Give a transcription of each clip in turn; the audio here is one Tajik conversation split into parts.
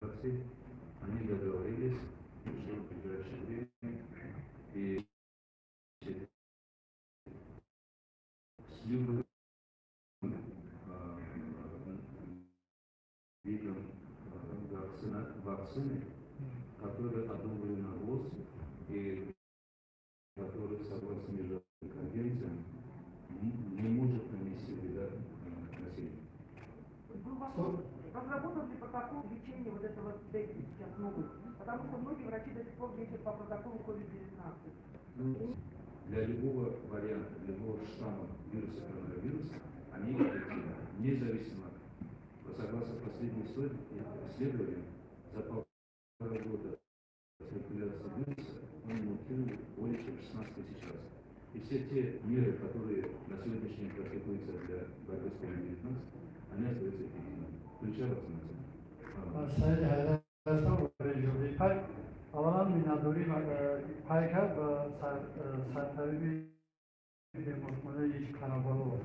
Они договорились, что в ближайшее время и с любым видом вакцины, которые одобрены ВОЗ и которые, согласно международным конвенциям, не может нанести вреда населению. Разработан ли протокол лечения вот этого дельты сейчас новый? Потому что многие врачи до сих пор лечат по протоколу COVID-19. Для любого варианта, любого штамма вируса коронавируса, они эффективны, независимо. Согласно последним исследованиям, за полтора года циркуляции вируса он мутировал более чем 16 тысяч раз. И все те меры, которые на сегодняшний день практикуются для борьбы с COVID-19, они остаются эффективными, включая вакцинацию. اولا مینداری پایکر و سرطبیب بیمارخانه کنابالو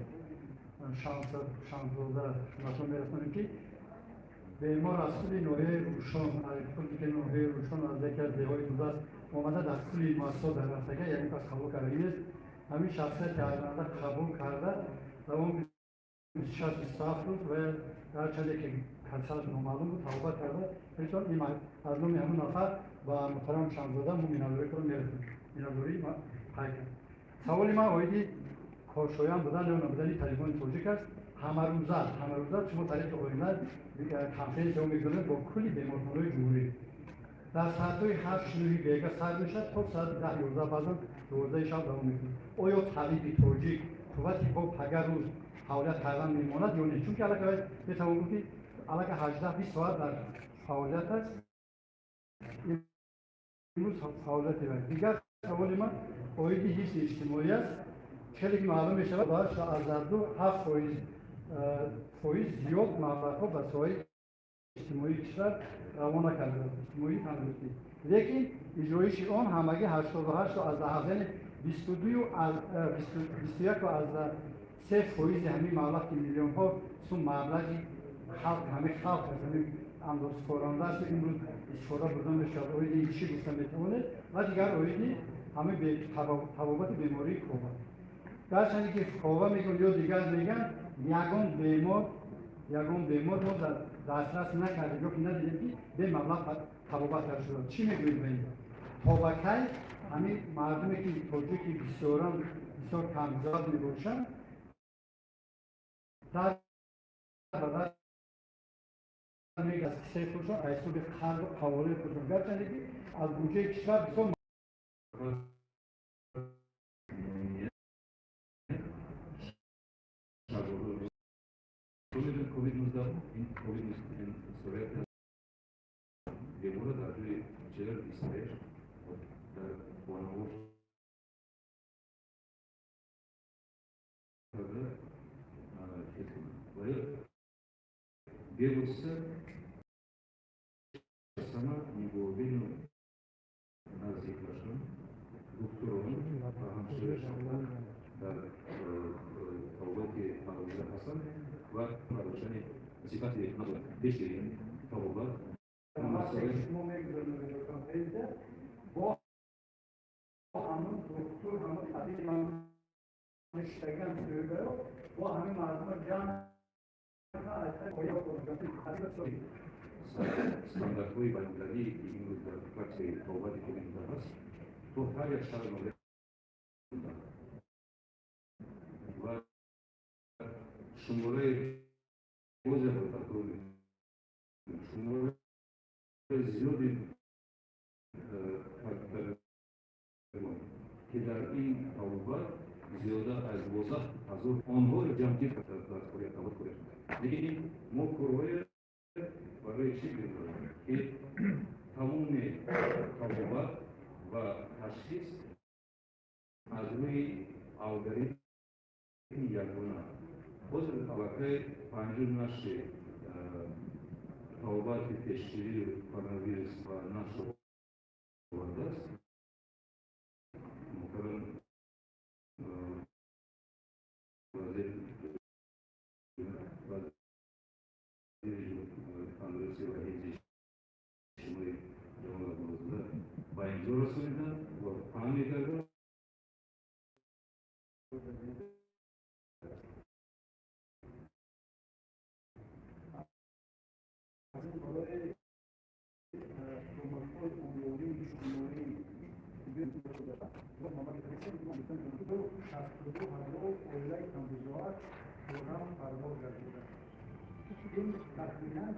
شانس روزه شما میرسونیم که بیمار از کلی نوعه روشان که نوعه روشان از یکی از دیهای دوزه اومده در کلی مؤسسات در رفتگه یعنی از قبول کرده است همین شخصیت که از قبول کرده و اون 67 روز و در چندی که کنسرت نامعلوم بود توبه کرده بسیار این از نوع همون نفر و محترم شمزاده مو مینادوری کنم میرسیم مینادوری پای کرد سوالی من آیدی کارشایان بودن یا نبودن تلیفون توجیک است همه روزه شما تاریخ آینده کمپین که میگذارید با کلی بیمارخانه‌های جمهوری در ساعت‌های 8 9 بیگا سر میشد تا ساعت 10 11 بعداً 12 شب دوام میکنه آیا طبیب توجیک قوتی با پگر روز فعالیت کردن میماند یا نه چون که علاقه بتوان گفت علاقه 18 20 ساعت در فعالیت است امروز فعالیت است دیگر سوال من آیدی حیث اجتماعی است خیلی که معلوم می شود باید از دو 7% زیاد مبلغ‌ها به سایر اجتماعی کشور روانه کرده است اجتماعی تندرستی لیکن اجرایش آن همگی 88 از حاصل 22 از 21 از 3% همین مبلغ که میلیون ها سوم مبلغی خلق همه خلق است همین انداز کارنده است امروز استفاده بردن میشود اویدی چی گفتن میتونه و دیگر اویدی همه به تبابت بیماری کوبه درچندی که کوبه میگن یا دیگر میگن یگان بیمار ما در دسترس نکردیم یا که ندیدیم که به مبلغ تبابت کرده شده چی میگوید به این توبکی همین مردمی که توجیه که بسیار کمزاد میباشند در بدر میگه از کسی خودشون ایسو به خرد و حواله خودشون گرچنده که از بودجه کشور بسیار COVID-19 demora даже вчера быстрее, Белоруссия сама не уверена на зикрашном, двухстороннем, Тавлати Алуза Хасан ва нарушение ситуации на Бешире Тавла. Стандартului validării individual claxei Тавlati Comunitas, tot care așa numele Шумурей озеро такое, Шумурей звезды, Кедарки, Тауба, звезда Айзвоза, Азур, он говорит, Джамки, Курия, Тавод Курия. लेकिन मुकुरोए परेशी के तमुने तौबा व तशखीस आजमी algoritm यागुना После того, панжур наши талбаты тестируют коронавирус по нашему городу, Mecburası'nda Amerika'da تقریبا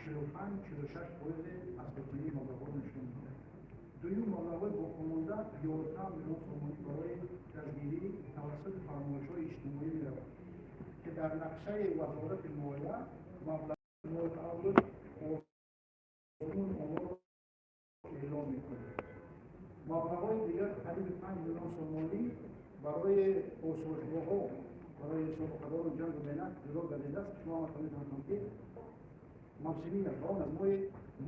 45-46 پوز اساطیری مبلغات نشون میده. دوی مبلغات با کمانده 11 میلیون تومان برای درگیری توسط فرمایش‌های اجتماعی می‌رود که در نقشه وزارت مالیه مبلغ مورد اول قانون آمار اعلام می‌کنه. مبلغ‌های دیگر قریب 5 میلیون تومانی برای پاسخگوها برای سابقه‌داران جنگ و بینک جلو گردیده است. شما مثلا می‌دانید که موسمی اقوام از ماه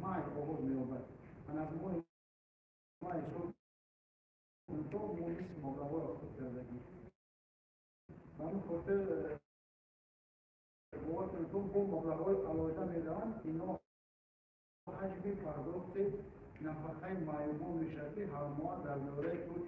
مای آغاز می‌یابد و از ماه مای سال تا ما نیست مبلغ‌ها را خود کردگی و همون خاطر قوات کنترل با مبلغ‌های علاوه می‌دهند اینا حجم پرداخت نفقه معیوبان می‌شود که هر ماه در دوره کوچ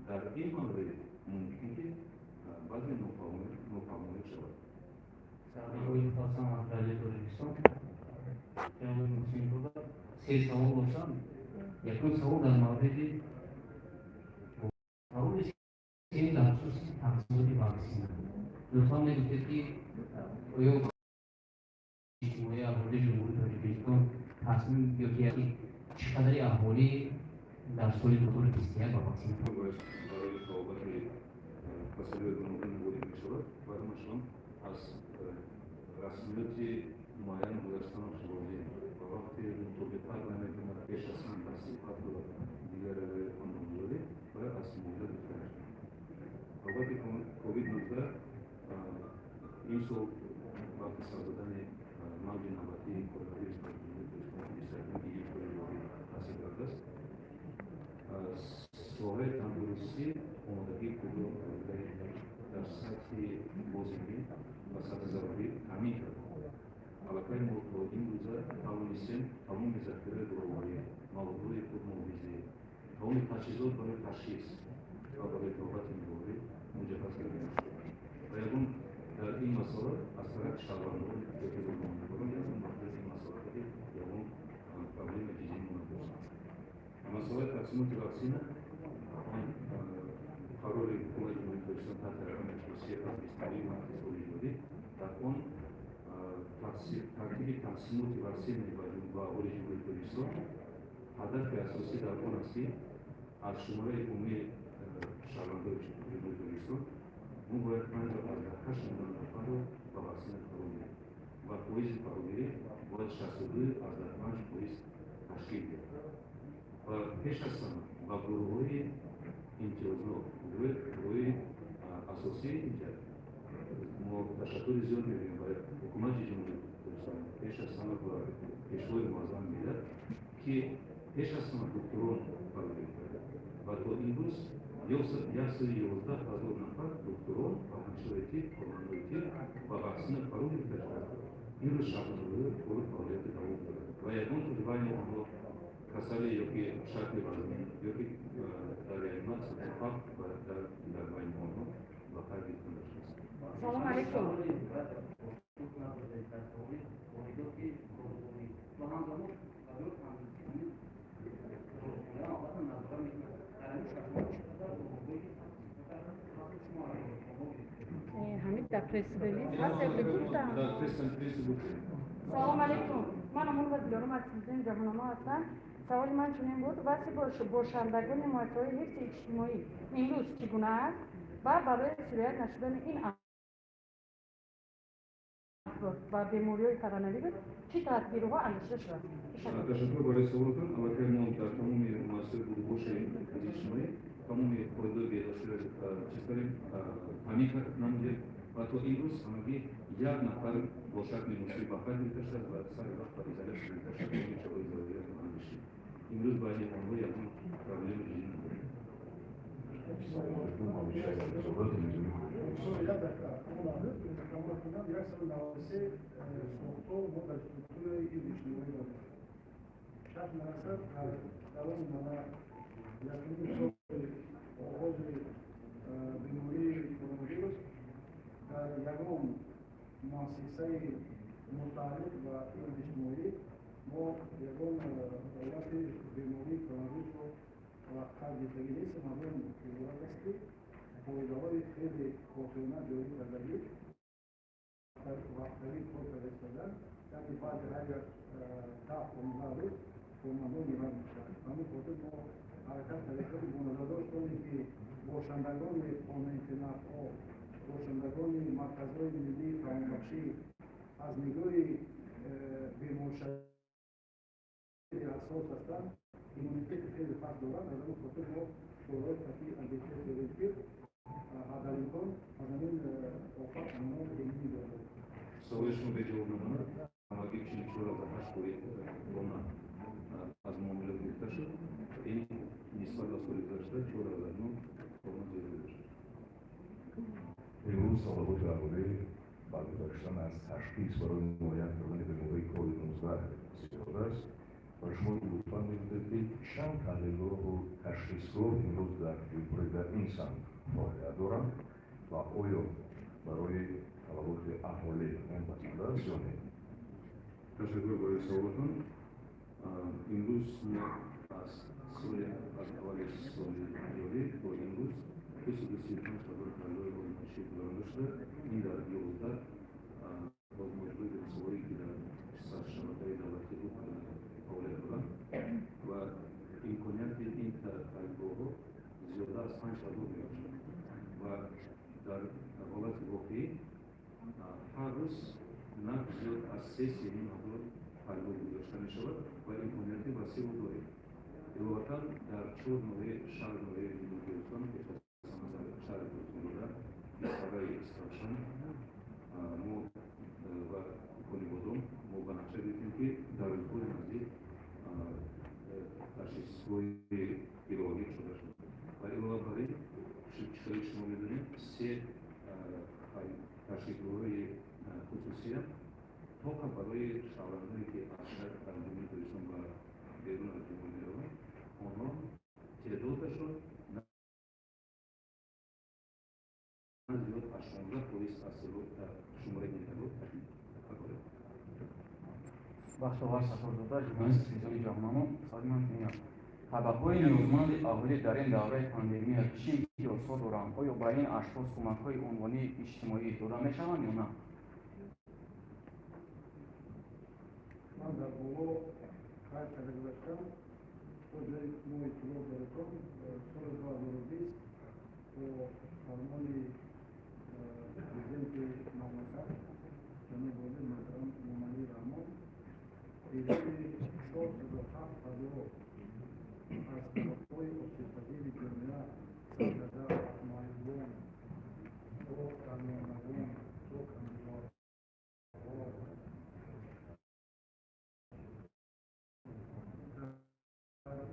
در این مورد ممکن که بعضی نفهمانی شود. Sabe, orientação à área de orientação, é um símbolo se saúde, e a coisa saúde na verdade, saúde se dá a saúde vacina. Não só mesmo que eu estimulei a roda de mundo de questão, assim eu queria que chegadaria a roda da saúde do todo que se é a vacina. Rasmiyeti muayyen ulaştan şuurlu, vakti mutluluklarla yaşasın tasdifatlı diğer anlamları ve asimile lütfen. Vakti Covid-19'da inso vakti sağladan malcı nabati koronavirüs bir iyi koruyordu tasdifatlar. Soğuk tandırısı ondaki kuru dersati bozuldu. Basada zaruri hamid. Alakay mutlu İngilizce tavsiyen tamam mezatları doğruyu mağduru kurmuğubizi. Tamam taşıyıcı böyle taşıyız. Kabul etmeyin doğru. Mücadele ediyoruz. Ve bunun iyi masada asla şabanlı kötü olmalı. Yani maddi masada değil. Yani kabul edeceğim bunu. Masada taksimi vaksine kararı hükümet yöneticilerinin tarafından Türkiye'ye istediği maddi soruyordu. Takon taktiği taksim motivasyonu ve orijinal poliso hedef ve asosiye takon asi aşımaya umi şartlarda orijinal poliso bu öğretmenler arkadaşlar şundan sonra babasının kalıyor ve polis kalıyor bu şahsıdı arkadaşlar polis teşkil ediyor ve peşasın ve grubu imtiyazlı grubu asosiye ediyor تشکر زیاد می‌کنیم برای حکومت جمهوری اسلامی پیش از همه با پیشروی معظم ملت که پیش از همه دکتران فراگیری کرده و تا امروز 111,000 نفر دکتران و همشیرتی کرونا و واکسن فراگیری کرده این رو شامل فعالیت دوام دارد و یکان تجربه آنها کسانی که شکل وزنی یا که در ریانات اتفاق و در بین آنها و تغییر کننده Salam aleyküm. Hamid da press release hasta gurda. Salam aleyküm. من امروز دارم از سیزن جهانما هستم. سوال من چنین بود واسه باشندگان محیط‌های حفظ اجتماعی امروز چگونه است و برای سریعت نشدن این و بیماری‌های کرونا ویروس چه تدبیرها اندیشیده شده؟ Teşekkür برای سوالتون. البته ما در تمام مسائل بوش اجتماعی تمام koridor birleştirerek çizgilerim panik namıdır. Ve to imruz hangi یک نفر با شکل مصری بخار می‌ترسد و سر وقت izole می‌ترسد. این چه باید امروز باید آنها یک پروبلم جدی السلام عليكم أول شيء الزوجات اللي بيجوا Solo ya estamos hablando ya sobre la OSC, soğukluğu, bu da struktürü ilişkileri var. Şart maalesef davam bana yakın bir soru oldu. Binuri koronavirüs yagon muassesayı mutalip ve ilişkileri bu yagon devleti binuri koronavirüs ve karşı ilgisi madem ki وإدارة خير وقيمة جوية البلد وحتى فرصة الاستخدام يعني بعد هذا تعرف المغرب ومنظوم إيران أنا قلت إنه حركات الإخوان بمنظور كوني في روشندگان قانونیت او روشندگان مرکزهای ملی فراموشی از نگاه بیمارشدگی اساس هستند ایمونیتت خیلی فرق دارند از اون خاطر ما شورای تحقیق اندیشه سیاسی adalimton adamın ortak anlamı ilgili görüyor. Savaşın becerememeni ama geçmiş şurada baş koyup ona az muamele kurtaşı en nisbetli solidarite şuralarının olması gerekir. امروز تقابل درباره برگزارشتن از تشخیص برای معاینه کردن بیماری کووید 19 زیاد است و شما لطفا می‌گویید که چند تحلیلگاه و تشخیصگاه امروز در این سمت فعالیت دارند و آیا برای تولد اهالی این مسئله است یا نه؟ Teşekkür ederim Sayın İmruz az Suriye az Avali Suriye bu İmruz kesinlikle siyasi kadrolarla şekillenmiştir. İndar yolda bozulmuş bir Suriye ile saçmalıkları devleti bu avlayılan ve imkaniyeti interkalboğu ziyada sançalı oluyor. Ve dar devlet vakti harus nabzı assesinin adı kalboğu şanışılır ve imkaniyeti vasi oluyor. Vatan dar çoğu ve şarkı ve bilgiyorsan şarkı konusunda İsrail istasyonu mu ve konibodum mu bana söyledin ki darülkul nazi taşı svoji irogi çalışıyor. Ve ilavari çalışmalarının se taşı doğru hususiye toka barayı şavranda ki aşağı kalbini duysun ve berun atımını var. Onu tedotaşo naziyot aşonda polis asılı şumara gidiyor. بخش آغاز سفرداده ژورنالیست فیزیکی جهانمو سازمان میاد طبقه‌های نیازمند اولیه در این دوره پاندمی چی احساس دارند آیا با این اشخاص کمک‌های عنوانی اجتماعی داده می‌شوند یا نه Ben de bunu kaç kere görsem, o da muy kilo bırakım, sonra da biz o harmoni prezenti mamlaka, yani böyle madem normali ramon, ilgili çok da hafta yok. Aslında koy o sepetleri görmeye sadece maymun, o kanunların, o kanunlar,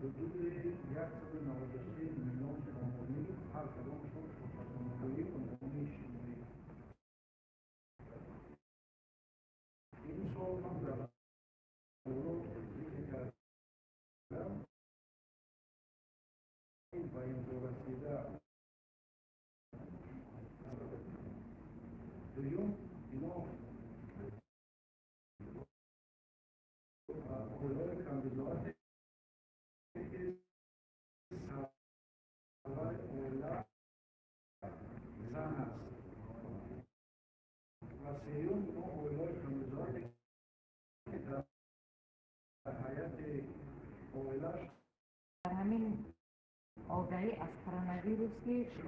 Dediği yaklaşık 90 milyon ekonomi halkının çok ekonomi işini. İyi sormak da doğru bir bayım dolayısıyla duyum ino kolay kandidat همین آگاهی از کرونا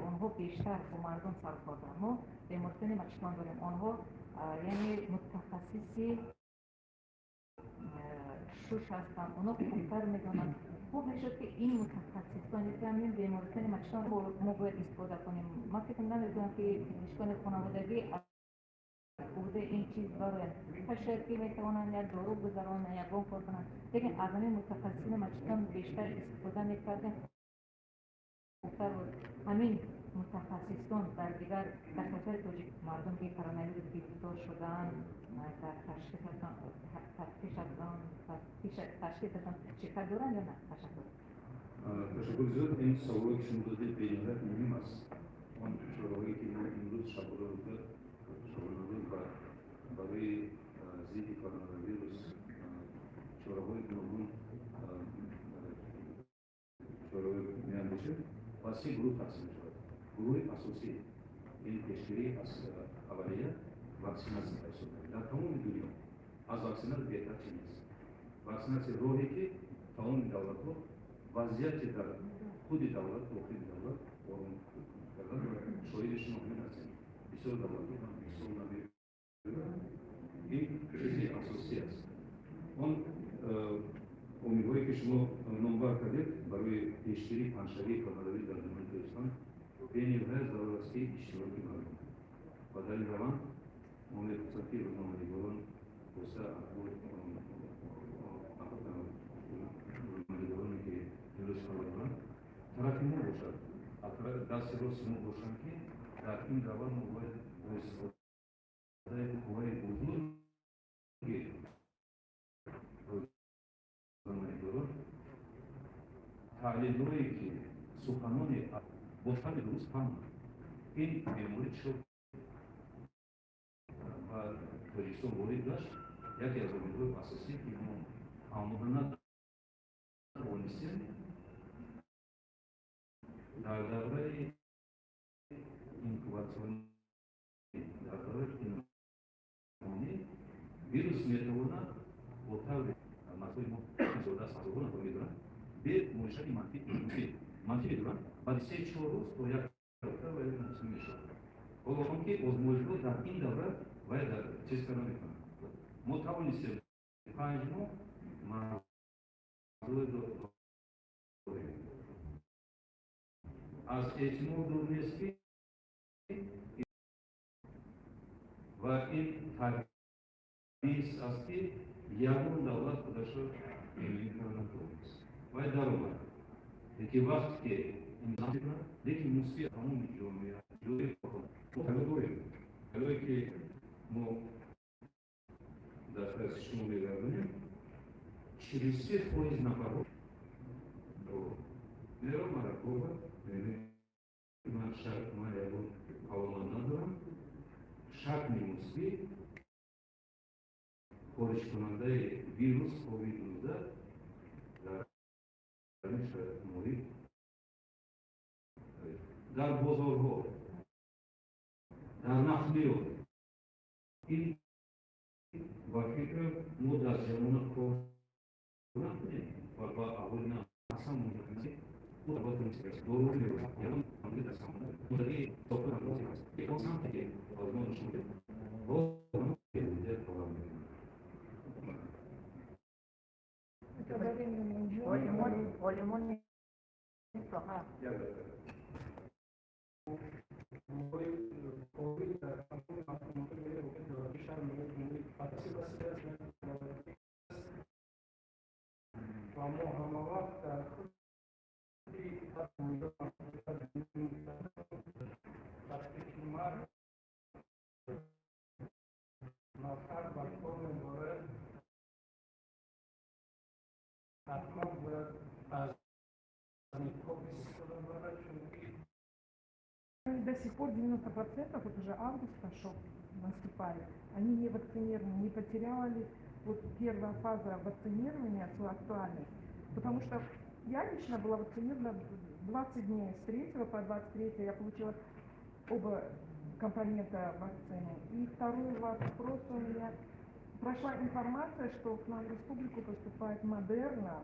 آنها بیشتر با مردم سر کار دارند. ما بیمارستان مچمان داریم. آنها یعنی متخصصی شوش هستند. آنها خوبتر میدانند. خوب میشد که این متخصصان که همین بیمارستان مچمان ما باید استفاده کنیم. ما فکر نمی‌کنم که پزشکان خانوادگی بوده این چیز دارن تشکیل میتوانند یا دارو بذارن یا گم کنند لیکن از این متخصصین مچتان بیشتر استفاده میکردن گفتار بود همین متخصصان در دیگر در کشور توجیه مردم که کرونا گرفتار شدن در تشخیصشان شرکت دارن یا نه؟ تشکر. Teşekkür ediyorum. En savunma kısmında da belirler mühim az. Onun şurada ki İngiliz şablonunda var. Bari zihni koronavirüs şurada bunun şurada mühendisi bazı grup aslında. Grup asosiye. En teşkili havaliye vaksinasyon personeli. Daha tamam mı diyor? Az vaksinasyon yeter çiğniz. Vaksinasyon rohe ki tamam mı davlatı? Vaziyet eder. Kudi davlat, okul davlat, onun kadar soyuluşun olmasın. Bir soru davlat, bir soruna bir krizi asosyasyon. On umigoi că și nu va cadec, barui peștirii, panșarii, călării, dar nu te stan, veni vezi la răschi și rochi mare. Padali ravan, unde să fie un om rigoron, o să acolo Tarafim mu boşar? Dasiro simu boşan ki, tarafim davar mu var? Kuvay uzun ki, taliluri ki, suhanoni, boşan edilmiş tam. İn memuri çok var, kırısı oluydular. Ya ki yazılımı asası ki, bu amuduna onisinin Dağları inkubasyon dağları virüs metoduna orta nasıl soda sağlığına koydular. Bir müşteri mantık duran, bazı çoğu soya orta ve nasıl meşhur. O zaman ki o müşteri da indavra ve da çeşitlenmek. Mutabın ise kaynağı mazlum Az etmur durmeski ve in tabiz asti yarın davlat kudaşı eminliklerine kurulmuş. Ve daruma. Peki vakti ki insanlıkla de ki musfi kanun videomuya yolu yapalım. Bu tabi doğru. Tabi ki bu da şunu bir verdim. Çirisi poiz naparu. Nero Maracova, Marshal Marevo Havalimanı'ndan şart minusli koruşkunanda virüs Covid'da dar bozorgo, dar nahlıyor. İlk vakitte mudasyonunu korumak ne? Baba avına asam mudasyonu. Bu da bakın doğru diyor. Yarım anlık asamda. Bu da bir toplum anlayacağız. Bir konsantre ki olmanın şimdi. O onu elinde olamıyor. O limon soha. До сих пор 90%, вот уже август пошел, наступали, они не вакцинированы, не потеряли вот первая фаза вакцинирования свою актуальность. Потому что я лично была вакцинирована 20 дней, с 3 по 23 я получила оба компонента вакцины. И второй вопрос у меня. Прошла информация, что к нам в республику поступает Модерна,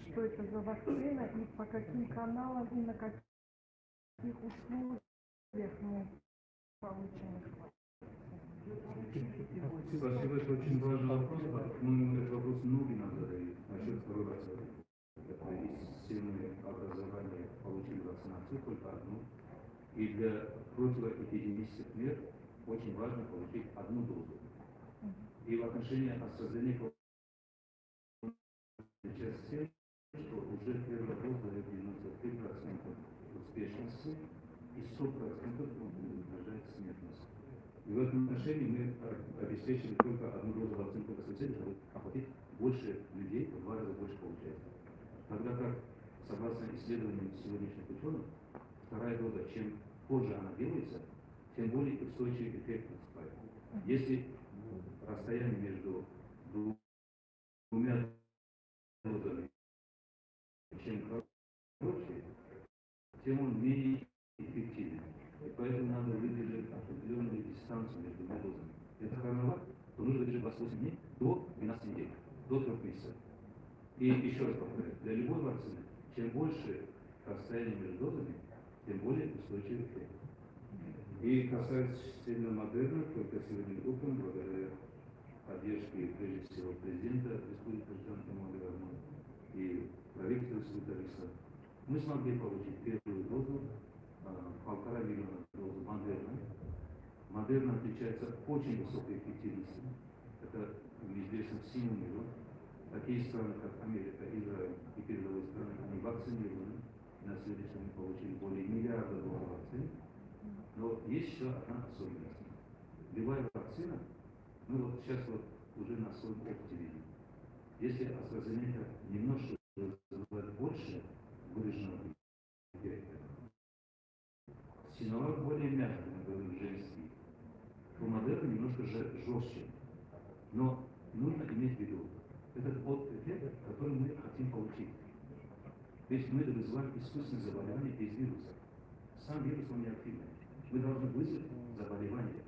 что это за вакцина и по каким каналам и на каких условиях мы получим их. Спасибо, это очень важный вопрос. Этот вопрос многие нам задают. Насчет второй вакцины. Это из сильного образования получили вакцинацию, только одну. И для противоэпидемических мер очень важно получить одну дозу. И в отношении AstraZeneca часть, что уже первая доза 93%. успешности и 100% угрожает смертность. И в этом отношении мы обеспечили только одну дозу вакцины только специально, чтобы охватить больше людей, в 2 раза больше получается. Тогда как, согласно исследованиям сегодняшних ученых, вторая доза, чем позже она делается, тем более устойчивый эффект наступает. Если расстояние между двумя дозами, чем короче, тем он менее эффективен. И поэтому надо выдержать определенную дистанцию между двумя дозами. Это коронавак, то нужно выдержать 28 дней до 12 недель, до 3 месяцев. И еще раз повторяю, для любой вакцины, чем больше расстояние между дозами, тем более устойчивый эффект. И касательно Модерна, только сегодня утром, благодаря поддержке, прежде всего, президента Республики Модерна и правительства Республики Риса, мы смогли получить первую дозу, 1,5 миллиона доз Модерна. Модерна отличается очень высокой эффективностью. Это известно всему миру. Такие страны, как Америка, Израиль и передовые страны, они вакцинированы. На сегодняшний день получили более миллиарда доз вакцин. Но есть еще одна особенность. Любая вакцина, мы вот сейчас вот уже на своем опыте видим. Если AstraZeneca немножко вызывает больше выраженного эффекта, Синовак более мягкий, мы говорим, женский, то Модерна немножко жестче. Но нужно иметь в виду, этот эффект, который мы хотим получить. То есть мы это вызываем искусственное заболевание из вируса. Сам вирус, он не активный. Мы должны вызвать заболевание.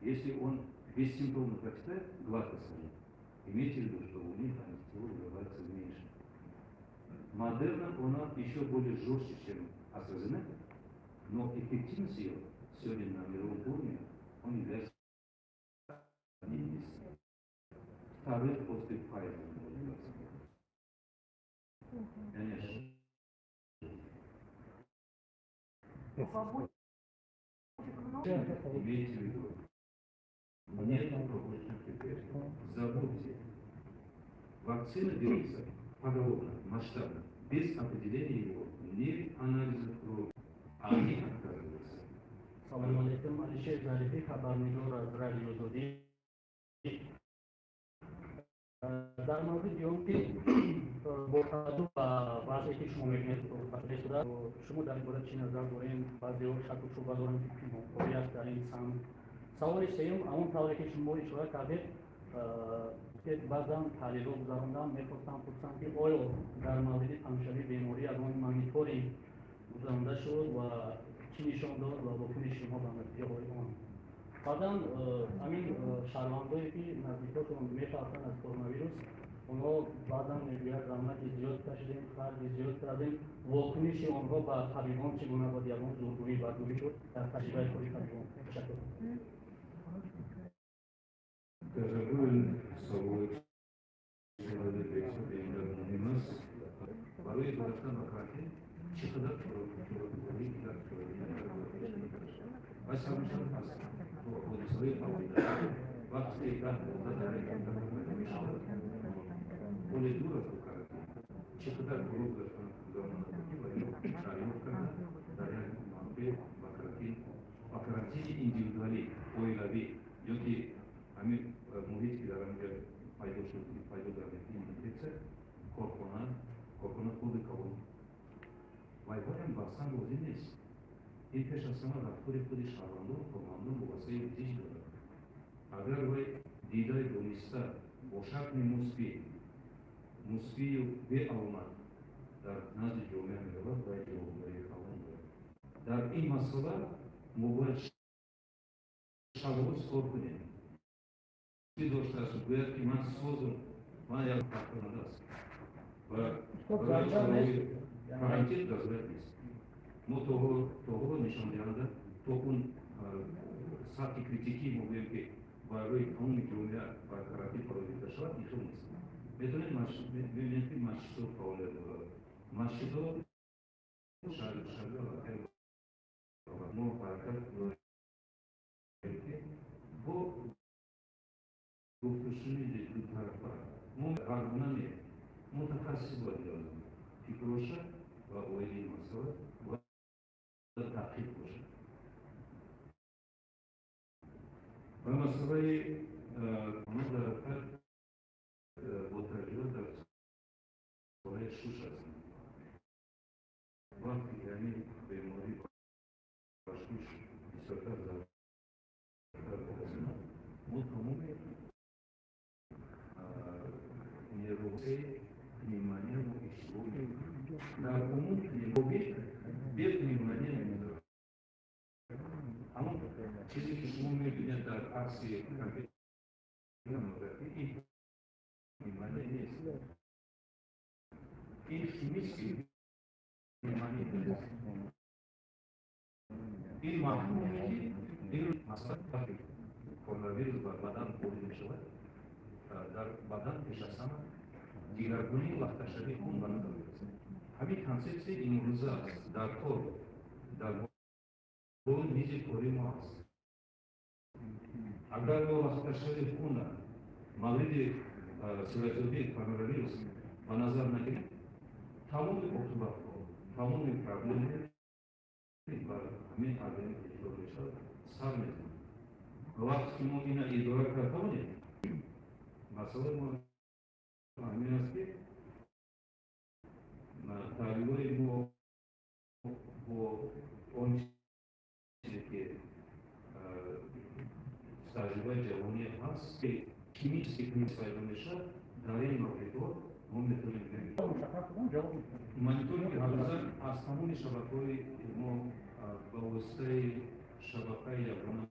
Если он без симптомов протекает, гладко скажем, имейте в виду, что у них антитела вызывается меньше. Модерна, она еще более жестче, чем AstraZeneca, но эффективность ее сегодня на мировом уровне, он является одним из вторых после Pfizer. Конечно. Имейте в виду, нет побочных эффектов. Забудьте. Вакцина делается поголовно, масштабно, без определения его ни анализа крови, а они отказываются. Салам алейкум, Алишер Зарифи, хабарнигор аз радио Доди. در مورد دیوم که با توجه به وضعی که شما می‌بینید مطرح شده شما در این باره چی نظر دارین؟ بعضی‌ها شک و شبهه دارن که موفقیت است در این سمت. سوال سوم همون طوری که شما اشاره کردید که بعضا تحلیل‌ها گذراندن می‌پرسن که آیا در مورد تماشای بیماری از آن مانیتوری گذرانده شد و چی نشان داد و واکنش شما به نتیجه آن؟ بعداً همین شهروندایی که نزدیکاتون می‌ترسن از کرونا ویروس اونا بعداً میگوید زحمت زیاد کشیدیم، خرج زیاد کردیم، واکنش آنها به طبیبان چگونه بود یا اون زورگویی برداری شد در تجربه خود طبیبان. تشکر. Порой должна накрати, чехада individuali, oilavi, yoki amin muhit ki daramga paydolarni infeksiya korkona xudi qabul. Вайбарем басан o'zingiz این پیش از همه رفتار خود شهروندان و مردم با وسایل دیش دارد. اگر وی دیدای دونسته با شکل مثبی و به آمد در نزد جامعه ملت باید جوابداری خواهان دارد. در این مسئله موبایل شباز کار کنید. داشته است باید که من سازم من یک پرکننده است و برای карантин дозволяет есть. Но того нишан дянда, то он садки критики могли бы воевать экономики у меня по карантин проводить дошла и шумность. Это не маш что пауля маш что шагала но парка бо допущение для парка мы гармонии мы так красиво делаем и проще во время масла تعقیب باشه. و مسئله قانون در با تجربه در ساله شوش هستیم. وقتی یعنی بیماری باشوش بسیارتر در ما تمام نیروی نیمانی و اشتباهی در عموم نیروی بیت نیمانی نمیداره. اما چیزی که شما میبینید در عکس کامپیوتر این نیمانی نیست. این شیمیستی نیمانی نیست. این مفهومی که این مثلا وقتی کرونا ویروس بر بدن وارد میشود در بدن پیش از همه دیگرگونی لخته‌شوی خون به نظر می‌رسد. همین کنسپت امروزه است در کار در میز کاری ما است. اگر ما لخته‌شوی خون مورد سیروتونین کرونا ویروس به نظر نگیریم تمام عقوبت‌ها تمام پرابلم بر همین آدمی که اجرا می‌شود سر می‌زنیم. وقتی ما این اداره کرده بودیم مسئله ما همین است که طالبای ما با اون چیزی که تجربه جوانی هست که کمیستی که استفاده میشه در این مورد ما میتونیم مانیتورینگ حاضر از تمام شبکه‌های ما با واسطه شبکه یگانه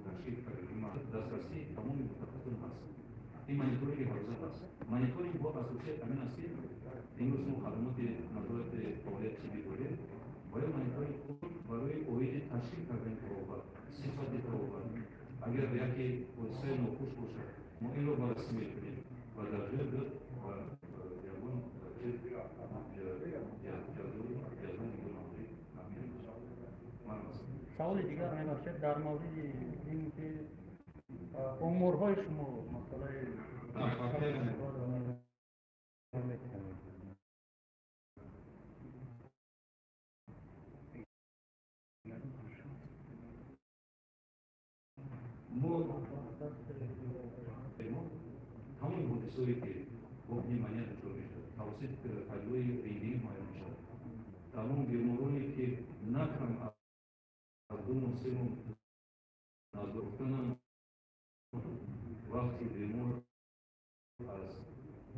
تشکیل کردیم دسترسی تمام متخصصان هست. این مانیتورینگ حاضر است. مانیتورینگ با اساس همین است که امروز ما خدمات نظارت فعالیت چیزی داریم. باید مانیتورینگ برای اوید تشکیل کردن کارآمد صفت کارآمد اگر یکی واسطه ناخوش باشه ما این رو بررسی میکنیم و در جای داد و جوان سوال دیگر همین است در مورد این که امورهای شما مسئله ما همون حدثه‌ای که با نیمانی دچار میشد توسط پدوی ریگی مایا میشد تمام بیمارانی که نکم از دو سوم نازدارفتن وقتی بیمار از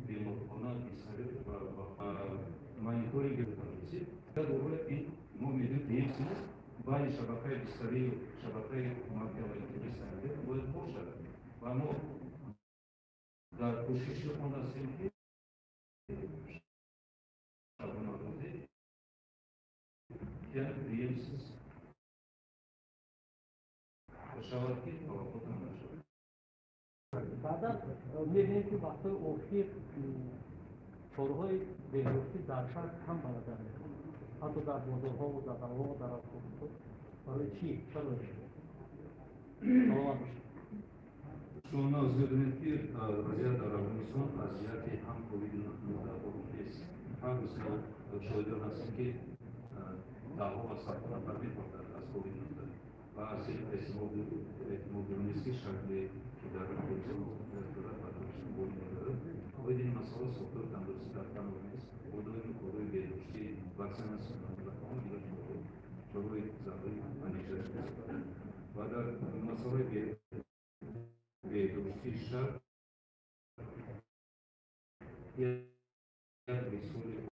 بیمارخانه بی‌سبب و مانیتورینگ رسید در دوره این ما می‌دونیم باید شبکه بیشتری و شبکه مارکه و اینترنت باید باشد و ما در کوشش آن هستیم که شبانه روزی که ریمسیز شود که توافق نشود. بعدا می‌بینیم که وقتی اخیر کارهای بهداشتی در شهر کم برادر می‌کنه. حتی در بازارها و در هوا و در اتوبوس‌ها برای چی؟ چرا؟ سلامت باشید. شما از بدونید که وضعیت در افغانستان وضعیت هم کووید 19 نیست. هر روز شاهدان هستیم که ده‌ها و صدها نفر می‌میرند از کووید 19 و از این احتمال نیست که شکلی که در افغانستان دارد و درشون باید ندارد. باید این مسئله ساختار تندرستی در کانال نیست. بودن کارهای بهداشتی واکسیناسیون و تمام دیگر کارهای ضروری انجام شده و در مسئله بهداشتی شهر یک مسئول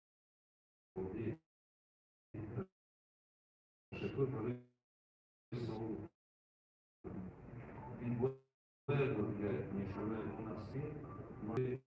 خودی تشکر برای سوال این باید نشانه اون است که